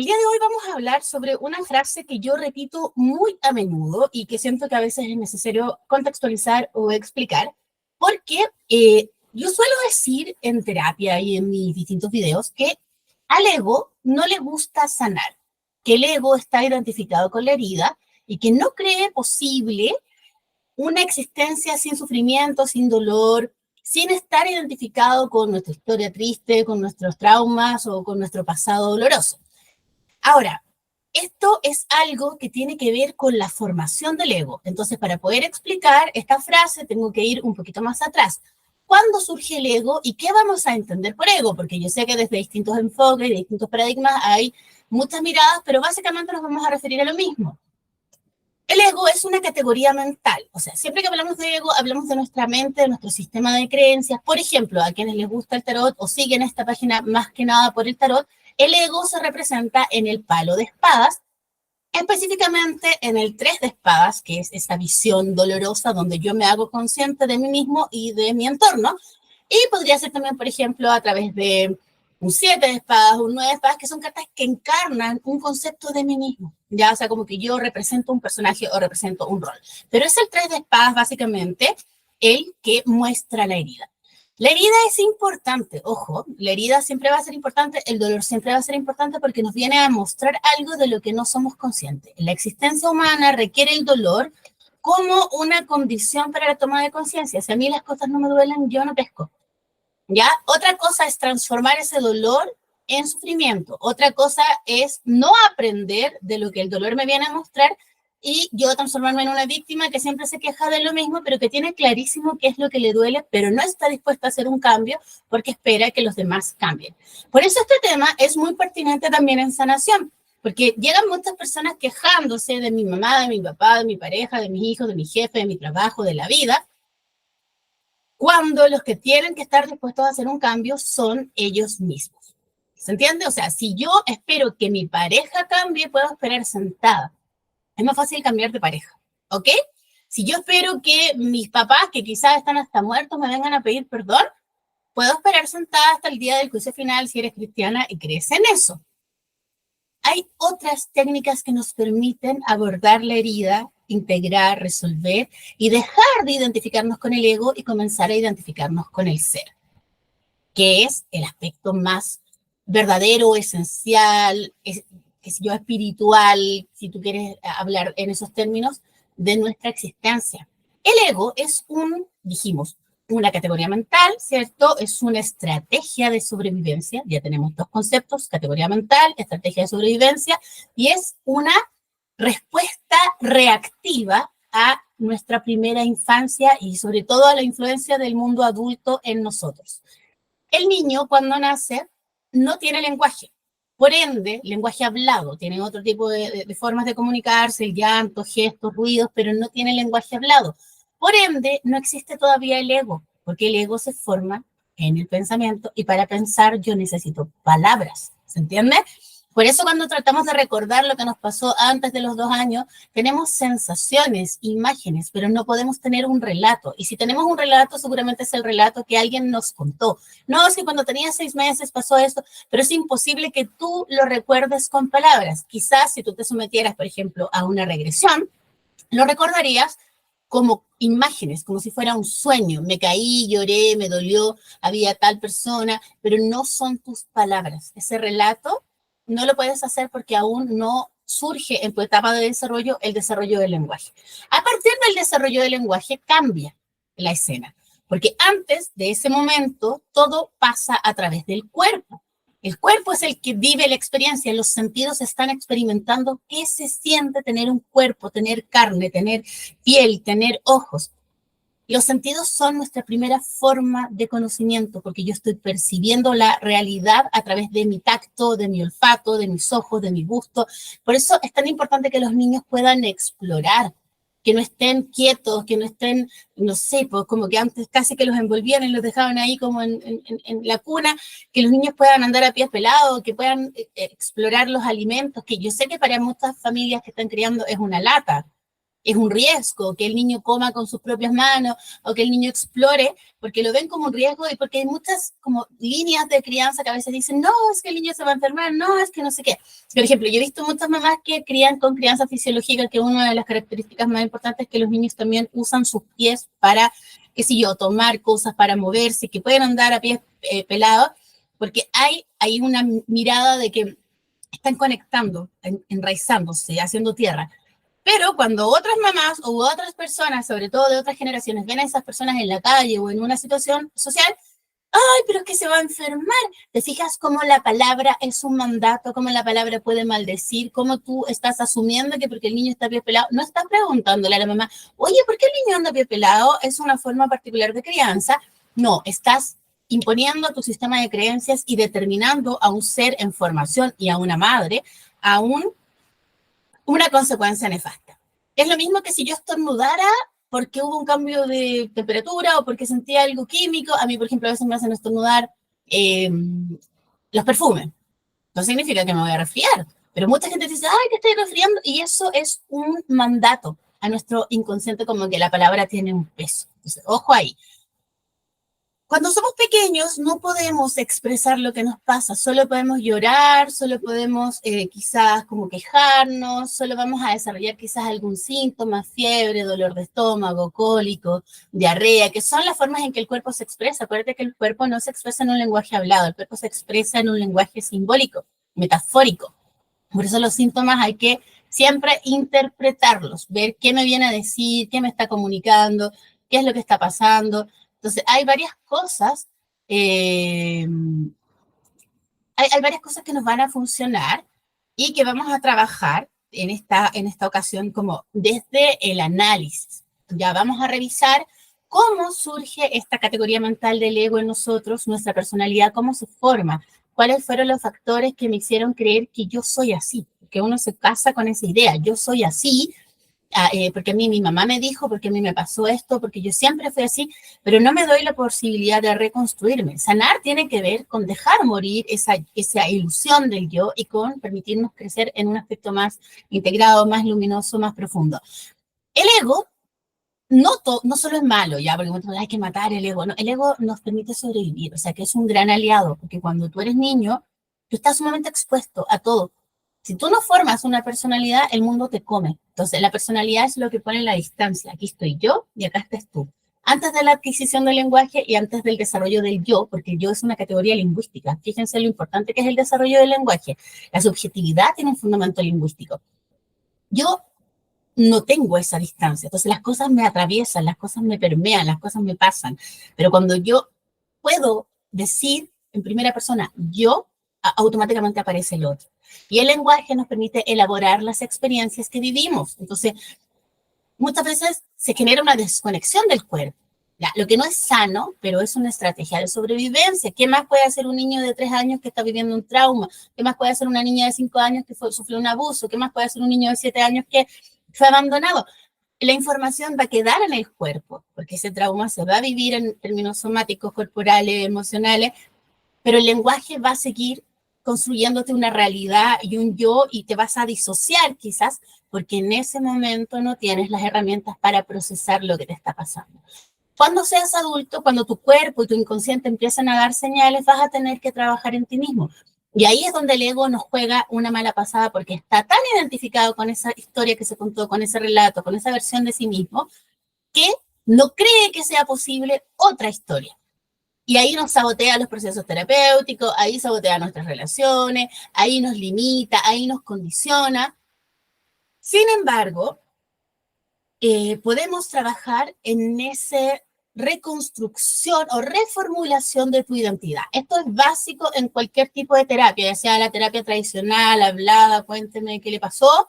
El día de hoy vamos a hablar sobre una frase que yo repito muy a menudo y que siento que a veces es necesario contextualizar o explicar, porque yo suelo decir en terapia y en mis distintos videos que al ego no le gusta sanar, que el ego está identificado con la herida y que no cree posible una existencia sin sufrimiento, sin dolor, sin estar identificado con nuestra historia triste, con nuestros traumas o con nuestro pasado doloroso. Ahora, esto es algo que tiene que ver con la formación del ego. Entonces, para poder explicar esta frase, tengo que ir un poquito más atrás. ¿Cuándo surge el ego y qué vamos a entender por ego? Porque yo sé que desde distintos enfoques y distintos paradigmas hay muchas miradas, pero básicamente nos vamos a referir a lo mismo. El ego es una categoría mental, o sea, siempre que hablamos de ego, hablamos de nuestra mente, de nuestro sistema de creencias. Por ejemplo, a quienes les gusta el tarot o siguen esta página más que nada por el tarot, el ego se representa en el palo de espadas, específicamente en el 3 de espadas, que es esa visión dolorosa donde yo me hago consciente de mí mismo y de mi entorno. Y podría ser también, por ejemplo, a través de un 7 de espadas, un 9 de espadas, que son cartas que encarnan un concepto de mí mismo. Ya, o sea, como que yo represento un personaje o represento un rol. Pero es el 3 de espadas, básicamente, el que muestra la herida. La herida es importante, ojo, la herida siempre va a ser importante, el dolor siempre va a ser importante porque nos viene a mostrar algo de lo que no somos conscientes. La existencia humana requiere el dolor como una condición para la toma de conciencia. Si a mí las cosas no me duelen, yo no pesco. ¿Ya? Otra cosa es transformar ese dolor en sufrimiento. Otra cosa es no aprender de lo que el dolor me viene a mostrar y yo transformarme en una víctima que siempre se queja de lo mismo, pero que tiene clarísimo qué es lo que le duele, pero no está dispuesta a hacer un cambio porque espera que los demás cambien. Por eso este tema es muy pertinente también en sanación, porque llegan muchas personas quejándose de mi mamá, de mi papá, de mi pareja, de mis hijos, de mi jefe, de mi trabajo, de la vida, cuando los que tienen que estar dispuestos a hacer un cambio son ellos mismos. ¿Se entiende? O sea, si yo espero que mi pareja cambie, puedo esperar sentada. Es más fácil cambiar de pareja, ¿ok? Si yo espero que mis papás, que quizás están hasta muertos, me vengan a pedir perdón, puedo esperar sentada hasta el día del juicio final si eres cristiana y crees en eso. Hay otras técnicas que nos permiten abordar la herida, integrar, resolver y dejar de identificarnos con el ego y comenzar a identificarnos con el ser, que es el aspecto más verdadero, esencial, qué sé yo, espiritual, si tú quieres hablar en esos términos, de nuestra existencia. El ego es dijimos, una categoría mental, ¿cierto? Es una estrategia de sobrevivencia. Ya tenemos dos conceptos, categoría mental, estrategia de sobrevivencia, y es una respuesta reactiva a nuestra primera infancia y sobre todo a la influencia del mundo adulto en nosotros. El niño cuando nace no tiene lenguaje, por ende, lenguaje hablado, tiene otro tipo de formas de comunicarse, el llanto, gestos, ruidos, pero no tiene lenguaje hablado. Por ende, no existe todavía el ego, porque el ego se forma en el pensamiento y para pensar yo necesito palabras, ¿se entiende? Por eso cuando tratamos de recordar lo que nos pasó antes de los 2 años, tenemos sensaciones, imágenes, pero no podemos tener un relato. Y si tenemos un relato, seguramente es el relato que alguien nos contó. No, es que cuando tenía 6 meses pasó esto, pero es imposible que tú lo recuerdes con palabras. Quizás si tú te sometieras, por ejemplo, a una regresión, lo recordarías como imágenes, como si fuera un sueño. Me caí, lloré, me dolió, había tal persona, pero no son tus palabras. Ese relato no lo puedes hacer porque aún no surge en tu etapa de desarrollo el desarrollo del lenguaje. A partir del desarrollo del lenguaje cambia la escena, porque antes de ese momento todo pasa a través del cuerpo. El cuerpo es el que vive la experiencia, los sentidos están experimentando qué se siente tener un cuerpo, tener carne, tener piel, tener ojos. Los sentidos son nuestra primera forma de conocimiento, porque yo estoy percibiendo la realidad a través de mi tacto, de mi olfato, de mis ojos, de mi gusto. Por eso es tan importante que los niños puedan explorar, que no estén quietos, que no estén, no sé, pues como que antes casi que los envolvían y los dejaban ahí como en la cuna, que los niños puedan andar a pies pelados, que puedan explorar los alimentos, que yo sé que para muchas familias que están criando es una lata, es un riesgo que el niño coma con sus propias manos o que el niño explore, porque lo ven como un riesgo y porque hay muchas como líneas de crianza que a veces dicen, no, es que el niño se va a enfermar, no, es que no sé qué. Por ejemplo, yo he visto muchas mamás que crían con crianza fisiológica, que una de las características más importantes es que los niños también usan sus pies para, qué sé yo, tomar cosas, para moverse, que pueden andar a pies pelados, porque hay una mirada de que están conectando, enraizándose, haciendo tierra. Pero cuando otras mamás o otras personas, sobre todo de otras generaciones, ven a esas personas en la calle o en una situación social, ¡ay, pero es que se va a enfermar! ¿Te fijas cómo la palabra es un mandato, cómo la palabra puede maldecir, cómo tú estás asumiendo que porque el niño está pie pelado, no estás preguntándole a la mamá, oye, ¿por qué el niño anda pie pelado? ¿Es una forma particular de crianza? No, estás imponiendo tu sistema de creencias y determinando a un ser en formación y a una madre a una consecuencia nefasta. Es lo mismo que si yo estornudara porque hubo un cambio de temperatura o porque sentía algo químico. A mí, por ejemplo, a veces me hacen estornudar los perfumes. No significa que me voy a resfriar, pero mucha gente dice, ay, que estoy resfriando, y eso es un mandato a nuestro inconsciente, como que la palabra tiene un peso. Entonces, ojo ahí. Cuando somos pequeños no podemos expresar lo que nos pasa, solo podemos llorar, solo podemos quizás como quejarnos, solo vamos a desarrollar quizás algún síntoma, fiebre, dolor de estómago, cólico, diarrea, que son las formas en que el cuerpo se expresa. Acuérdate que el cuerpo no se expresa en un lenguaje hablado, el cuerpo se expresa en un lenguaje simbólico, metafórico. Por eso los síntomas hay que siempre interpretarlos, ver qué me viene a decir, qué me está comunicando, qué es lo que está pasando. Entonces, hay varias cosas, hay varias cosas que nos van a funcionar y que vamos a trabajar en esta ocasión como desde el análisis. Ya vamos a revisar cómo surge esta categoría mental del ego en nosotros, nuestra personalidad, cómo se forma, cuáles fueron los factores que me hicieron creer que yo soy así, que uno se casa con esa idea, yo soy así, porque a mí mi mamá me dijo, porque a mí me pasó esto, porque yo siempre fui así, pero no me doy la posibilidad de reconstruirme. Sanar tiene que ver con dejar morir esa ilusión del yo y con permitirnos crecer en un aspecto más integrado, más luminoso, más profundo. El ego no solo es malo, ya, porque hay que matar el ego, no, el ego nos permite sobrevivir, o sea que es un gran aliado, porque cuando tú eres niño, tú estás sumamente expuesto a todo. Si tú no formas una personalidad, el mundo te come. Entonces, la personalidad es lo que pone la distancia. Aquí estoy yo y acá estás tú. Antes de la adquisición del lenguaje y antes del desarrollo del yo, porque el yo es una categoría lingüística. Fíjense lo importante que es el desarrollo del lenguaje. La subjetividad tiene un fundamento lingüístico. Yo no tengo esa distancia. Entonces las cosas me atraviesan, las cosas me permean, las cosas me pasan. Pero cuando yo puedo decir en primera persona yo, automáticamente aparece el otro. Y el lenguaje nos permite elaborar las experiencias que vivimos. Entonces, muchas veces se genera una desconexión del cuerpo. Ya, lo que no es sano, pero es una estrategia de sobrevivencia. ¿Qué más puede hacer un niño de 3 años que está viviendo un trauma? ¿Qué más puede hacer una niña de 5 años que sufrió un abuso? ¿Qué más puede hacer un niño de 7 años que fue abandonado? La información va a quedar en el cuerpo, porque ese trauma se va a vivir en términos somáticos, corporales, emocionales, pero el lenguaje va a seguir construyéndote una realidad y un yo y te vas a disociar quizás porque en ese momento no tienes las herramientas para procesar lo que te está pasando. Cuando seas adulto, cuando tu cuerpo y tu inconsciente empiezan a dar señales, vas a tener que trabajar en ti mismo. Y ahí es donde el ego nos juega una mala pasada porque está tan identificado con esa historia que se contó, con ese relato, con esa versión de sí mismo, que no cree que sea posible otra historia. Y ahí nos sabotea los procesos terapéuticos, ahí sabotea nuestras relaciones, ahí nos limita, ahí nos condiciona. Sin embargo, podemos trabajar en esa reconstrucción o reformulación de tu identidad. Esto es básico en cualquier tipo de terapia, ya sea la terapia tradicional, hablada, cuénteme qué le pasó,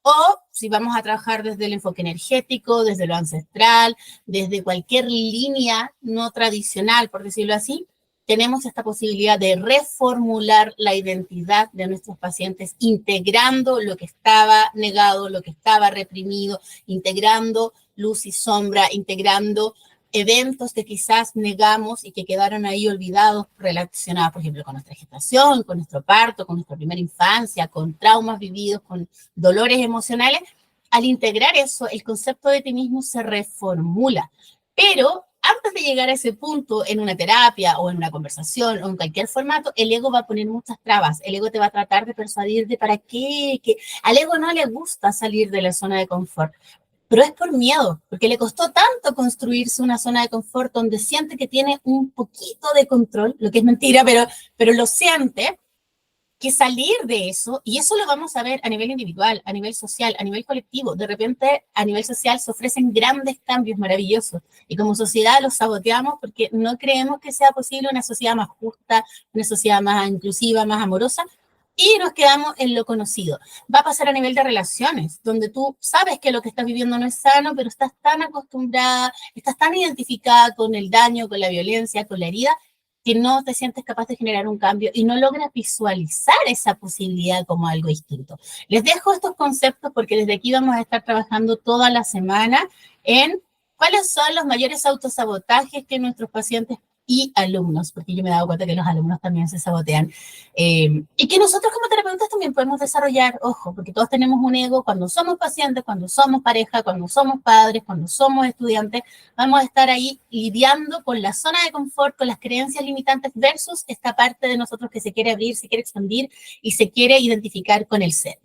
o si vamos a trabajar desde el enfoque energético, desde lo ancestral, desde cualquier línea no tradicional, por decirlo así, tenemos esta posibilidad de reformular la identidad de nuestros pacientes, integrando lo que estaba negado, lo que estaba reprimido, integrando luz y sombra, integrando eventos que quizás negamos y que quedaron ahí olvidados, relacionados, por ejemplo, con nuestra gestación, con nuestro parto, con nuestra primera infancia, con traumas vividos, con dolores emocionales, al integrar eso, el concepto de ti mismo se reformula. Pero antes de llegar a ese punto en una terapia o en una conversación o en cualquier formato, el ego va a poner muchas trabas. El ego te va a tratar de persuadir de para qué, que al ego no le gusta salir de la zona de confort, pero es por miedo, porque le costó tanto construirse una zona de confort donde siente que tiene un poquito de control, lo que es mentira, pero lo siente, que salir de eso, y eso lo vamos a ver a nivel individual, a nivel social, a nivel colectivo. De repente, a nivel social se ofrecen grandes cambios maravillosos, y como sociedad los saboteamos porque no creemos que sea posible una sociedad más justa, una sociedad más inclusiva, más amorosa, y nos quedamos en lo conocido. Va a pasar a nivel de relaciones, donde tú sabes que lo que estás viviendo no es sano, pero estás tan acostumbrada, estás tan identificada con el daño, con la violencia, con la herida, que no te sientes capaz de generar un cambio y no logras visualizar esa posibilidad como algo distinto. Les dejo estos conceptos porque desde aquí vamos a estar trabajando toda la semana en cuáles son los mayores autosabotajes que nuestros pacientes y alumnos, porque yo me he dado cuenta que los alumnos también se sabotean, y que nosotros como terapeutas también podemos desarrollar, ojo, porque todos tenemos un ego cuando somos pacientes, cuando somos pareja, cuando somos padres, cuando somos estudiantes, vamos a estar ahí lidiando con la zona de confort, con las creencias limitantes versus esta parte de nosotros que se quiere abrir, se quiere expandir y se quiere identificar con el ser.